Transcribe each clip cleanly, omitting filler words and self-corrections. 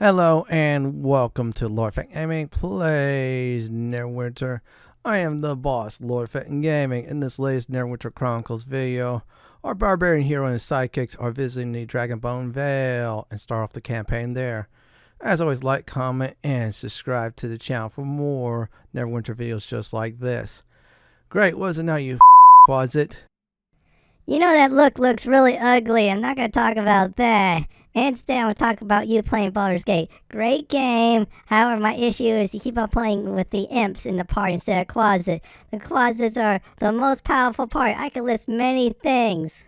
Hello and welcome to Lord Fenton Gaming Plays Neverwinter. I am the boss, Lord Fenton Gaming. In this latest Neverwinter Chronicles video, our barbarian hero and his sidekicks are visiting the Dragonbone Vale and start off the campaign there. As always, like, comment, and subscribe to the channel for more Neverwinter videos just like this. Great, wasn't now you was it? You know that look looks really ugly. I'm not going to talk about that. Instead, I'm going to talk about you playing Baldur's Gate. Great game. However, my issue is you keep on playing with the imps in the part instead of closet. The closets are the most powerful part. I can list many things.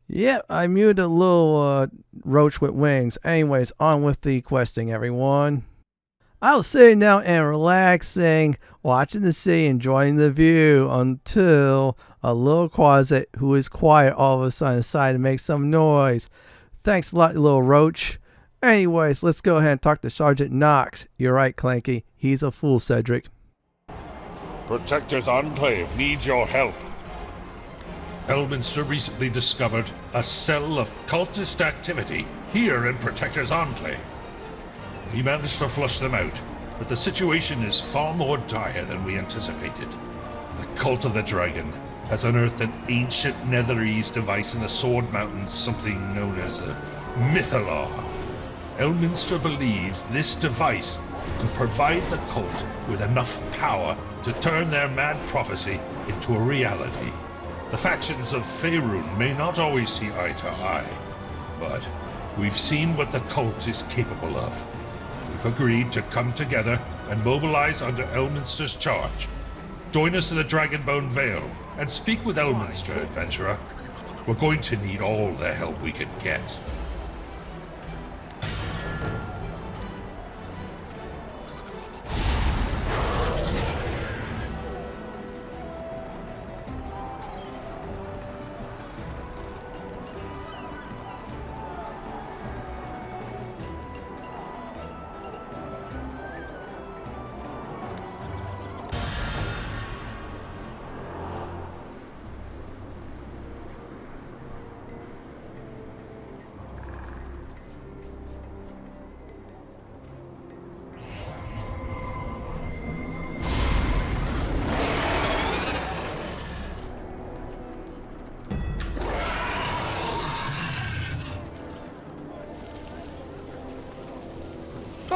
Yep, I muted a little roach with wings. Anyways, on with the questing, everyone. I was sitting down and relaxing, watching the sea, enjoying the view until a little closet who is quiet all of a sudden decided to make some noise. Thanks a lot, you little roach. Anyways, let's go ahead and talk to Sergeant Knox. You're right, Clanky. He's a fool, Cedric. Protector's Enclave needs your help. Eliminster recently discovered a cell of cultist activity here in Protector's Enclave. He managed to flush them out, but the situation is far more dire than we anticipated. The Cult of the Dragon has unearthed an ancient Netherese device in the Sword Mountains, something known as a Mythalar. Elminster believes this device could provide the cult with enough power to turn their mad prophecy into a reality. The factions of Faerun may not always see eye to eye, but we've seen what the cult is capable of. We've agreed to come together and mobilize under Elminster's charge. Join us in the Dragonbone Vale and speak with Elminster, adventurer. We're going to need all the help we can get.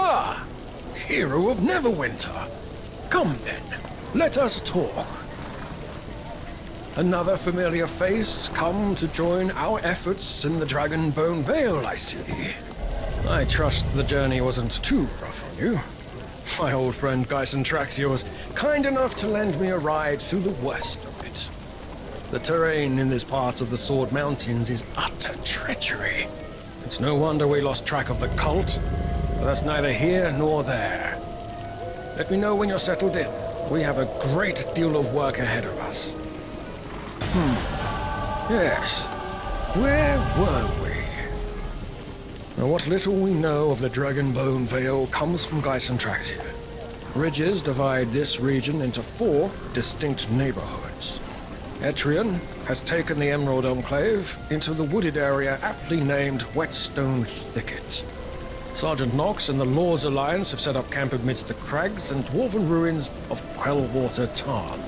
Ah, hero of Neverwinter. Come then, let us talk. Another familiar face come to join our efforts in the Dragonbone Vale, I see. I trust the journey wasn't too rough on you. My old friend Traxia was kind enough to lend me a ride through the worst of it. The terrain in this part of the Sword Mountains is utter treachery. It's no wonder we lost track of the cult. But that's neither here nor there. Let me know when you're settled in. We have a great deal of work ahead of us. Yes. Where were we? Now, what little we know of the Dragonbone Vale comes from Traxia. Ridges divide this region into 4 distinct neighborhoods. Etrian has taken the Emerald Enclave into the wooded area aptly named Whetstone Thicket. Sergeant Knox and the Lord's Alliance have set up camp amidst the crags and dwarven ruins of Quellwater Tarn.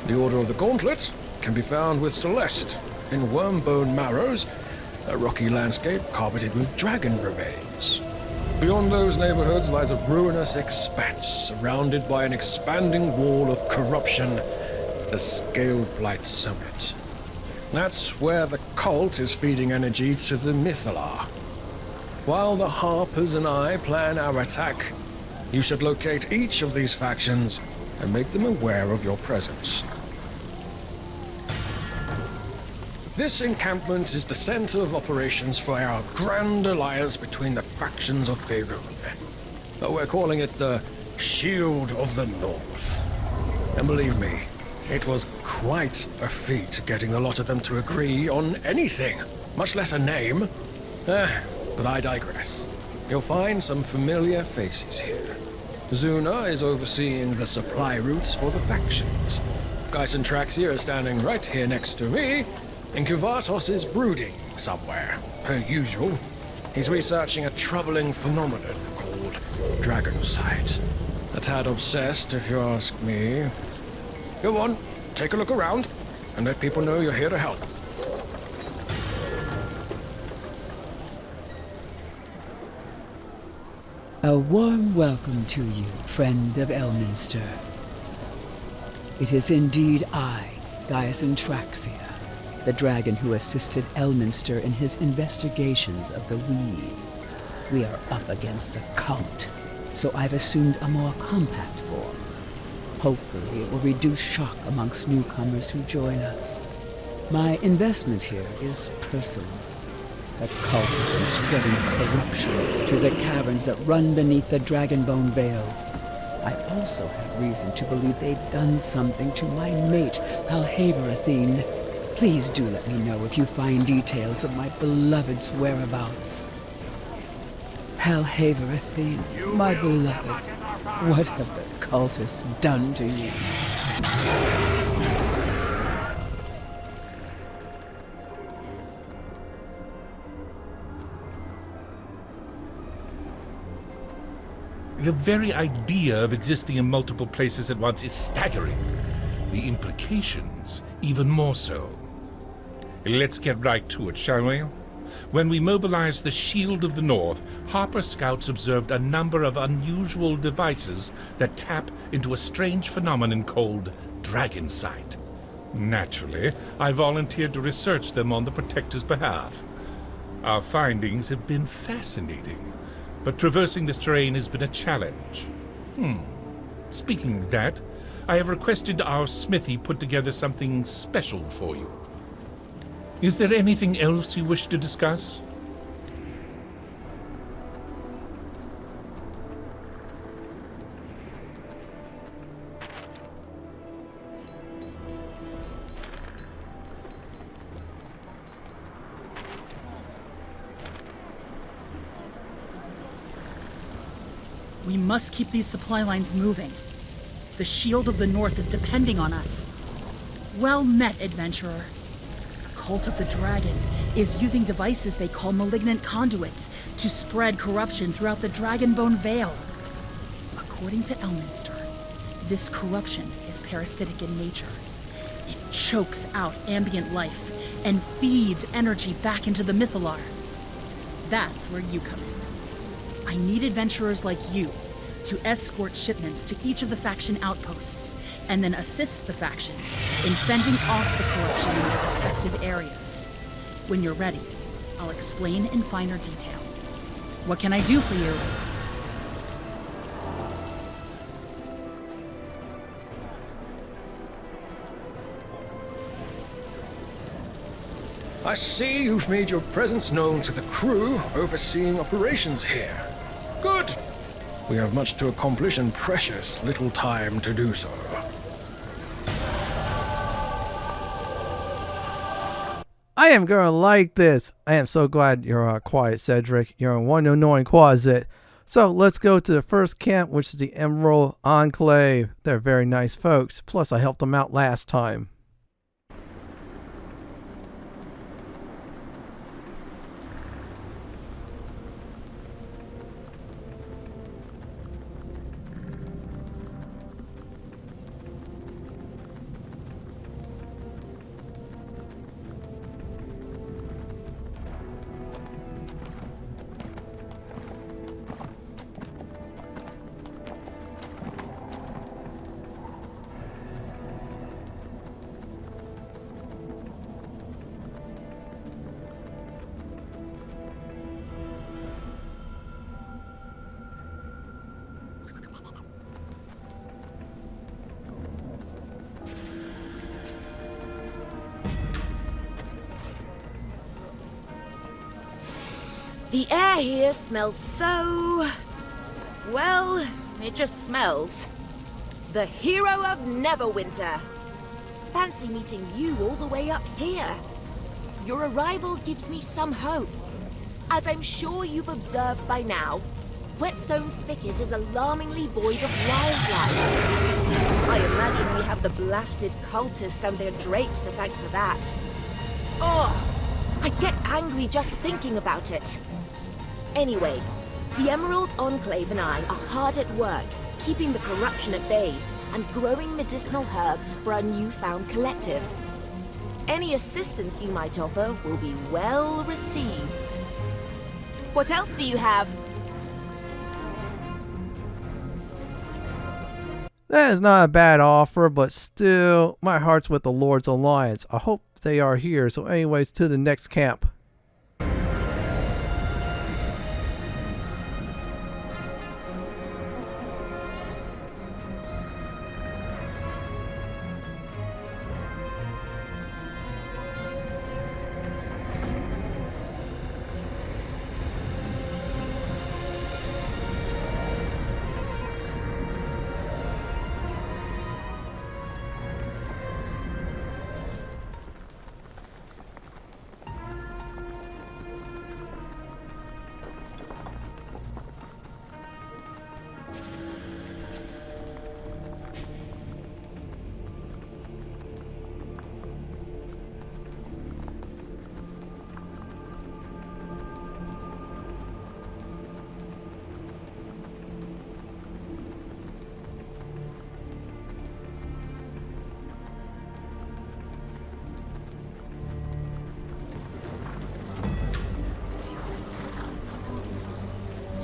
The Order of the Gauntlet can be found with Celeste in Wormbone Marrows, a rocky landscape carpeted with dragon remains. Beyond those neighborhoods lies a ruinous expanse surrounded by an expanding wall of corruption, the Scaled Blight Summit. That's where the cult is feeding energy to the Mythalar. While the Harpers and I plan our attack, you should locate each of these factions and make them aware of your presence. This encampment is the center of operations for our grand alliance between the factions of Faerun. We're calling it the Shield of the North. And believe me, it was quite a feat getting the lot of them to agree on anything, much less a name. But I digress. You'll find some familiar faces here. Zuna is overseeing the supply routes for the factions. Traxia is standing right here next to me, and Kuvatos is brooding somewhere, per usual. He's researching a troubling phenomenon called dragon sight. A tad obsessed, if you ask me. Go on, take a look around, and let people know you're here to help. A warm welcome to you, friend of Eliminster. It is indeed I, Gaius Antraxia, the dragon who assisted Eliminster in his investigations of the Weave. We are up against the cult, so I've assumed a more compact form. Hopefully it will reduce shock amongst newcomers who join us. My investment here is personal. The cult has been spreading corruption through the caverns that run beneath the Dragonbone Vale. I also have reason to believe they've done something to my mate, Palhaverathene. Please do let me know if you find details of my beloved's whereabouts. Palhaverathene, my beloved, what have the cultists done to you? The very idea of existing in multiple places at once is staggering. The implications, even more so. Let's get right to it, shall we? When we mobilized the Shield of the North, Harper Scouts observed a number of unusual devices that tap into a strange phenomenon called dragon sight. Naturally, I volunteered to research them on the Protector's behalf. Our findings have been fascinating, but traversing this terrain has been a challenge. Speaking of that, I have requested our smithy put together something special for you. Is there anything else you wish to discuss? We must keep these supply lines moving. The Shield of the North is depending on us. Well met, adventurer. The Cult of the Dragon is using devices they call malignant conduits to spread corruption throughout the Dragonbone Vale. According to Eliminster, this corruption is parasitic in nature. It chokes out ambient life and feeds energy back into the Mythalar. That's where you come in. I need adventurers like you to escort shipments to each of the faction outposts and then assist the factions in fending off the corruption in their respective areas. When you're ready, I'll explain in finer detail. What can I do for you? I see you've made your presence known to the crew overseeing operations here. Good! We have much to accomplish and precious little time to do so. I am gonna like this. I am so glad you're quiet, Cedric. You're in one annoying closet. So let's go to the first camp, which is the Emerald Enclave. They're very nice folks. Plus, I helped them out last time. The air here smells so... well, it just smells. The hero of Neverwinter. Fancy meeting you all the way up here. Your arrival gives me some hope. As I'm sure you've observed by now, Whetstone Thicket is alarmingly void of wildlife. I imagine we have the blasted cultists and their drakes to thank for that. Oh, I get angry just thinking about it. Anyway, the Emerald Enclave and I are hard at work, keeping the corruption at bay and growing medicinal herbs for our newfound collective. Any assistance you might offer will be well received. What else do you have? That is not a bad offer, but still, my heart's with the Lord's Alliance. I hope they are here. So anyways, to the next camp.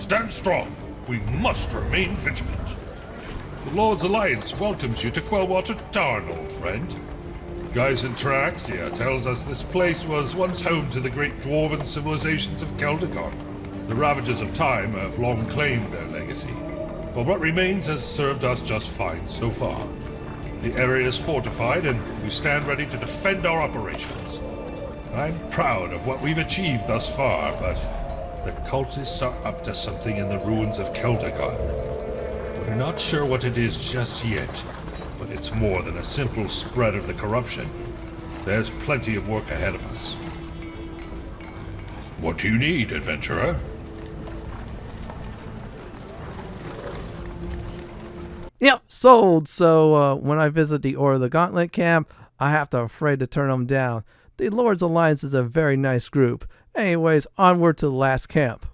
Stand strong. We must remain vigilant. The Lord's Alliance welcomes you to Quellwater Tarn, old friend. Gauntlet tells us this place was once home to the great dwarven civilizations of Campaign. The ravages of time have long claimed their legacy, but what remains has served us just fine so far. The area is fortified, and we stand ready to defend our operations. I'm proud of what we've achieved thus far, but the cultists are up to something in the ruins of Campaign. We're not sure what it is just yet, but it's more than a simple spread of the corruption. There's plenty of work ahead of us. What do you need, adventurer? Yep, sold. So when I visit the Order of the Gauntlet camp, I have to afraid to turn them down. The Lord's Alliance is a very nice group. Anyways, onward to the last camp.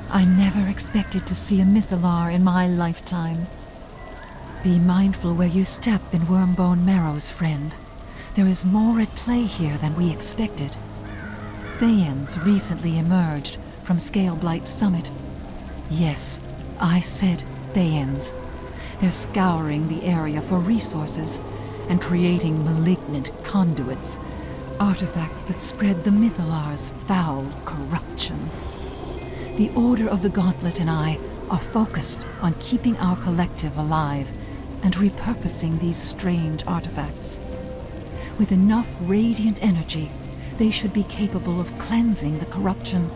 I never expected to see a Mythalar in my lifetime. Be mindful where you step in Wormbone Marrows, friend. There is more at play here than we expected. Thayans recently emerged from Scaleblight Summit. Yes, I said Thayans. They're scouring the area for resources and creating malignant conduits, artifacts that spread the Mythalar's foul corruption. The Order of the Gauntlet and I are focused on keeping our collective alive and repurposing these strange artifacts. With enough radiant energy, they should be capable of cleansing the corruption.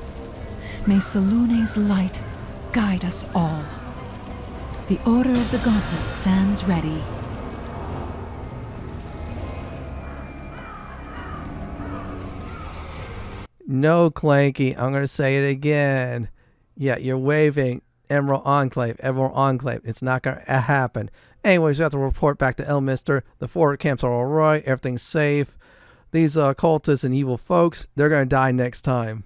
May Salune's light guide us all. The Order of the Gauntlet stands ready. No, Clanky, I'm going to say it again. Yeah, you're waving Emerald Enclave. It's not going to happen. Anyways, we have to report back to Eliminster. The forward camps are alright. Everything's safe. These cultists and evil folks, they're going to die next time.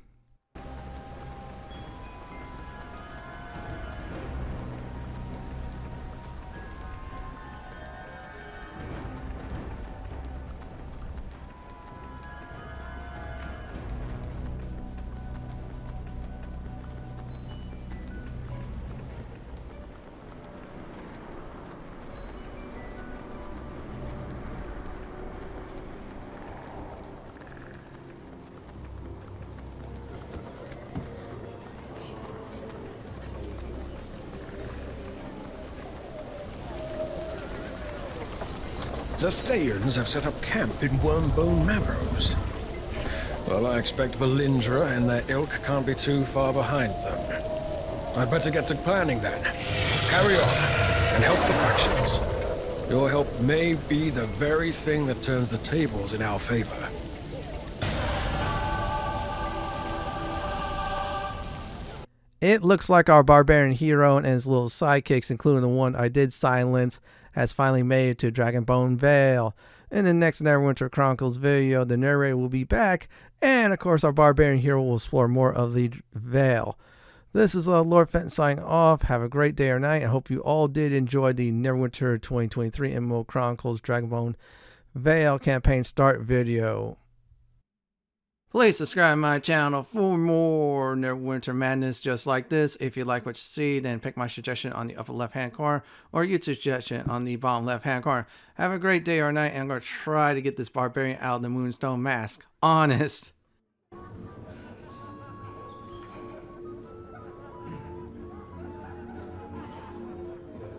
The Thayans have set up camp in Wormbone Marrows. Well, I expect Valindra and their ilk can't be too far behind them. I'd better get to planning then. Carry on, and help the factions. Your help may be the very thing that turns the tables in our favor. It looks like our barbarian hero and his little sidekicks, including the one I did silence, has finally made it to Dragonbone Vale. In the next Neverwinter Chronicles video, the narrator will be back, and of course our barbarian hero will explore more of the Vale. This is Lord Fenton signing off. Have a great day or night. I hope you all did enjoy the Neverwinter 2023 MMO Chronicles Dragonbone Vale Campaign start video. Please subscribe to my channel for more Neverwinter madness just like this. If you like what you see, then pick my suggestion on the upper left hand corner or your suggestion on the bottom left hand corner. Have a great day or night, and I'm going to try to get this barbarian out of the Moonstone Mask. Honest.